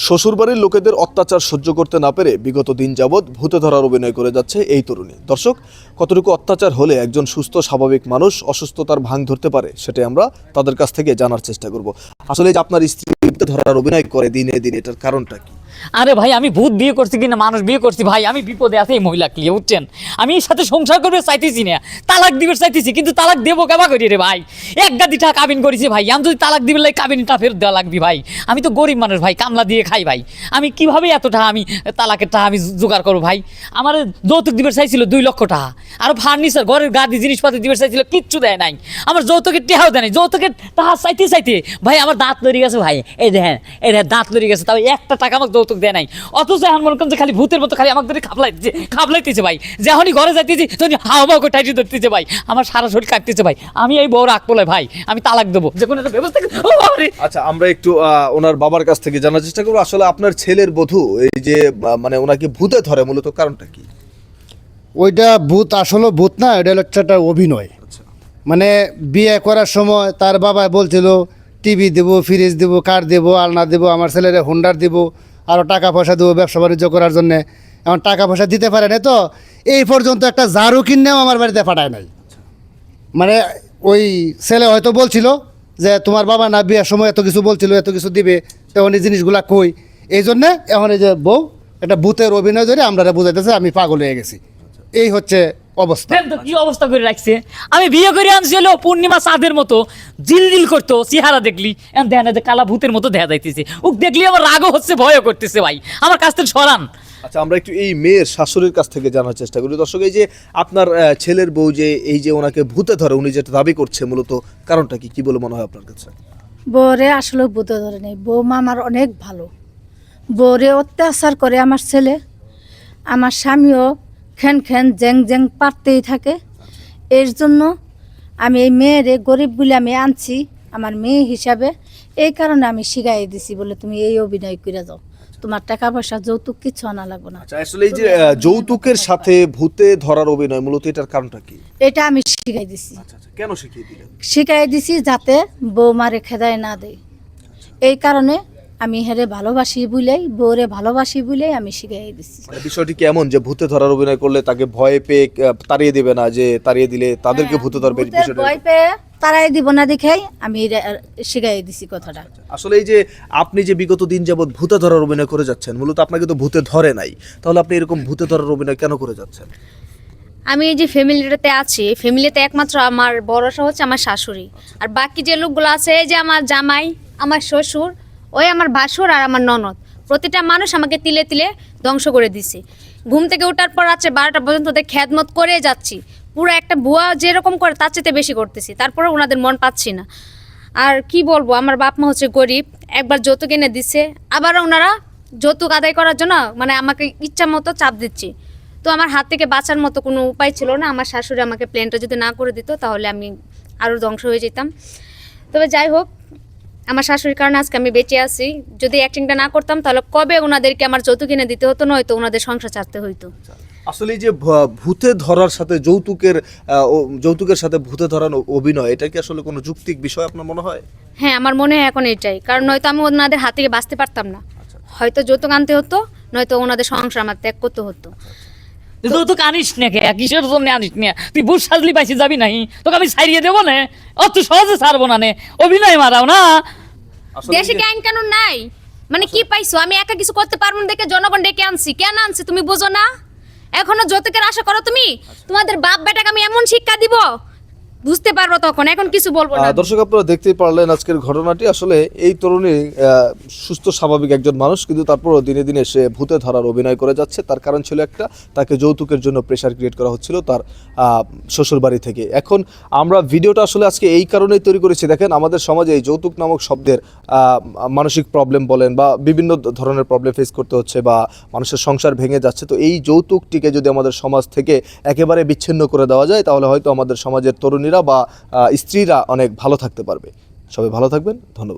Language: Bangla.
শ্বশুরবাড়ির লোকেদের অত্যাচার সহ্য করতে না পেরে বিগত দিন যাবৎ ভূতে ধরার অভিনয় করে যাচ্ছে এই তরুণী। দর্শক, কতটুকু অত্যাচার হলে একজন সুস্থ স্বাভাবিক মানুষ অসুস্থতার ভাঙ ধরতে পারে সেটাই আমরা তাদের কাছ থেকে জানার চেষ্টা করব। আসলে যে আপনার স্ত্রী ভূতে ধরার অভিনয় করে দিনে দিনে, এটার কারণটা কি? আরে ভাই, আমি ভূত বিয়ে করছি কিনা মানুষ বিয়ে করছি ভাই, আমি বিপদে আছি এই মহিলা ক্লিয়ে বুঝছেন। আমি এর সাথে সংসার করবে চাইতেছি না, তালাক দিবে চাইতেছি, কিন্তু তালাক দেবো কেবা করি রে ভাই। এক গাদি টাকা কাবিন করেছি ভাই, আমি যদি তালাক দিবে কাবিনটা ফেরত দেওয়া লাগবে ভাই। আমি তো গরিব মানুষ ভাই, কামলা দিয়ে খাই ভাই। আমি কিভাবে এত টাকা আমি তালাকের টাকা আমি জোগাড় করবো ভাই? আমার যৌতুক দিবে চাইছিল 2 লক্ষ টাকা, আরো ফার্নিচার ঘরের গাদি জিনিসপাতি দিবে চাইছিল, কিচ্ছু দেয় নাই। আমার যৌতুকের টেহাও দেয় নাই, যৌতুকের টাকা চাইতে চাইতে ভাই আমার দাঁত লড়ে গেছে ভাই। এই দেখেন, এই দাঁত লড়ে গেছে, তাও একটা টাকা আমাকে যৌতুক দেয় নাই। অথচ এখন মনে করেন যে খালি ভূতের মতো খালি আমাকে ধরে খাবলাইতেছে ভাই। যখনই ঘরে যাইতেছি তখন হাওয়া করে টাইটি ধরতেছে ভাই, আমার সারা শরীর কাটতেছে ভাই। আমি এই বড় রাগ বলে ভাই, আমি তালাক দেবো যে কোনো একটা ব্যবস্থা। আচ্ছা, আমরা একটু ওনার বাবার কাছ থেকে জানার চেষ্টা করবো। আসলে আপনার ছেলের বধূ এই যে মানে ওনাকে ভূতে ধরে, মূলত কারণটা কি? ওইটা ভূত আসলে ভূত না, এটা হচ্ছে একটা অভিনয়। মানে বিয়ে করার সময় তার বাবা বলছিল টিভি দেবো, ফ্রিজ দেবো, কার দেবো, আলনা দেবো, আমার ছেলের হোন্ডার দেবো, আরও টাকা পয়সা দেবো ব্যবসা বাণিজ্য করার জন্যে। এমন টাকা পয়সা দিতে পারে না, তো এই পর্যন্ত একটা ঝাড়ু কিনেও আমার বাড়িতে পাঠায় নাই। মানে ওই ছেলে হয়তো বলছিল যে তোমার বাবা না বিয়ের সময় এত কিছু বলছিল, এত কিছু দিবে, তখন এই জিনিসগুলা কই। এই জন্যে এখন এই যে বউ একটা ভূতের অভিনয় ধরে আমরা বুঝাইতেছে আমি পাগল হয়ে গেছি। এই হচ্ছে অবস্থা। কি অবস্থা করে রাখছে! আমি বিয়ে করে আনছিল পূর্ণিমা চাঁদের মতো জিলজিল করতো চেহারা, দেখলি দেখেন কালা ভূতের মতো দেখা যাইতেছে। ও দেখলি আমার রাগও হচ্ছে, ভয়ও করতেছে ভাই, আমার কাছ থেকে সরান। আচ্ছা, আমরা একটু এই মেয়ের শাশুড়ির কাছ থেকে জানার চেষ্টা করি। দর্শক, এই যে আপনার ছেলের বউ যে এই যে ওনাকে ভূতে ধরে, উনি যেটা দাবি করছে, মূলত কারণটা কি বলে মনে হয় আপনার কাছে? বউরে আসলে ভূতে ধরে নেই, বৌমা আমার অনেক ভালো। বউরে অত্যাচার করে আমার ছেলে, আমার স্বামীও খ্যান খ্যান জ্যাং জ্যাং পারতেই থাকে। এর জন্য আমি এই মেয়েরে গরিব বলে আমি আনছি আমার মেয়ে হিসাবে। এই কারণে আমি শিখাই দিছি, বলে তুমি এই অভিনয় করে যাও, তোমার টাকা পয়সা যৌতুক কিছু আনা লাগবে না। আচ্ছা, আসলে এই যে যৌতুকের সাথে ভূতে ধরার অভিনয়, মূলত এটার কারণটা কি? এটা আমি শিখাই দিছি। আচ্ছা, কেন শিখিয়ে দিলেন? শিখাই দিছি যাতে বৌমারে খেদায় না দেয়। এই কারণে আমি হেরে ভালোবাসি বলেই, বউরে ভালোবাসি বলেই আমি শিখাই দিছি। মানে বিষয়টি কেমন যে ভূতে ধরার অভিনয় করলে তাকে ভয় পেয়ে তাড়িয়ে দেবে না, যে তাড়িয়ে দিলে তাদেরকে ভূতে ধরবে, বিষয়টা ভয় পেয়ে তারাই দিব না দেখেই আমি শিখাই দিছি কথাটা। আসলে এই যে আপনি যে বিগত দিন যাবত ভূতে ধরার অভিনয় করে যাচ্ছেন, মূলত আপনাকে তো ভূতে ধরে নাই, তাহলে আপনি এরকম ভূতে ধরার অভিনয় কেন করে যাচ্ছেন? আমি এই যে ফ্যামিলিটাতে আছি, ফ্যামিলিতে একমাত্র আমার বড়সা হচ্ছে আমার শাশুড়ি, আর বাকি যে লোকগুলো আছে এই যে আমার জামাই, আমার শ্বশুর, ওই আমার ভাসুর আর আমার ননদ, প্রতিটা মানুষ আমাকে তিলে তিলে ধ্বংস করে দিছে। ঘুম থেকে ওঠার পর রাত্রে 12টা পর্যন্ত ওদের খেদমত করে যাচ্ছি, পুরো একটা বুয়া যেরকম করে তার চেয়ে বেশি করতেছি, তারপরে ওনাদের মন পাচ্ছি না। আর কি বলবো, আমার বাপ মা হচ্ছে গরিব, একবার যৌতুক এনে দিচ্ছে, আবার ওনারা যৌতুক আদায় করার জন্য মানে আমাকে ইচ্ছা মতো চাপ দিচ্ছে। তো আমার হাত থেকে বাঁচার মতো কোনো উপায় ছিল না। আমার শাশুড়ি আমাকে প্ল্যানটা যদি না করে দিত তাহলে আমি আরও ধ্বংস হয়ে যেতাম। তবে যাই হোক, আমার শাশুড়ির কারণে আজকে আমি বেঁচে আছি। যদি অ্যাক্টিংটা না করতাম তাহলে কবে ওনাদেরকে আমার যৌতুক এনে দিতে হতো, নয়তো ওনাদের সংসার ছাড়তে হইতো। আসলে এই যে ভূতে ধরার সাথে যৌতুকের সাথে ভূতে ধরার অভিনয়, এটা কি আসলে কোনো যৌক্তিক বিষয় আপনার মনে হয়? হ্যাঁ, আমার মনে হয় এখন এটাই, কারণ নয়তো আমি ওনাদের হাত থেকে বাঁচতে পারতাম না। হয়তো যৌতুক আনতে হতো, নয়তো ওনাদের সংসার আমার ত্যাগ করতে হতো। যৌতুক আনিস না কে, কিসের জন্য আনিস না? তুই বুঝ সাজলি পাইছি যাবি নাই, তোকে আমি ছাড়িয়ে দেবো না, অত সহজে ছাড়বো না, অভিনয় মারাও না। দেশে কি আইন কানুন নাই? মানে কি পাইছো? আমি একা কিছু করতে পারবো না দেখে জনগণ ডেকে আনছি। কেন আনছি তুমি বোঝো না? এখনো যৌতুকের আশা করো তুমি? তোমাদের বাপ বেটাকে আমি এমন শিক্ষা দিব, বুঝতে পারবো তখন। এখন কিছু বলবো না। দর্শক, আপনারা দেখতেই পারলেন আজকের ঘটনাটি। আসলে এই তরুণী সুস্থ স্বাভাবিক একজন মানুষ, কিন্তু তারপরও দিনে দিনে সে ভূতে ধরার অভিনয় করে যাচ্ছে। তার কারণ ছিল একটা, তাকে যৌতুকের জন্য প্রেশার ক্রিয়েট করা হচ্ছিল তার শ্বশুর বাড়ি থেকে। এখন আমরা ভিডিওটা আসলে আজকে এই কারণেই তৈরি করেছি, দেখেন আমাদের সমাজে এই যৌতুক নামক শব্দের মানসিক প্রবলেম বলেন বা বিভিন্ন ধরনের প্রবলেম ফেস করতে হচ্ছে, বা মানুষের সংসার ভেঙে যাচ্ছে। তো এই যৌতুকটিকে যদি আমাদের সমাজ থেকে একেবারে বিচ্ছিন্ন করে দেওয়া যায়, তাহলে হয়তো আমাদের সমাজের তরুণীরা বা স্ত্রীরা অনেক ভালো থাকতে পারবে। সবাই ভালো থাকবেন, ধন্যবাদ।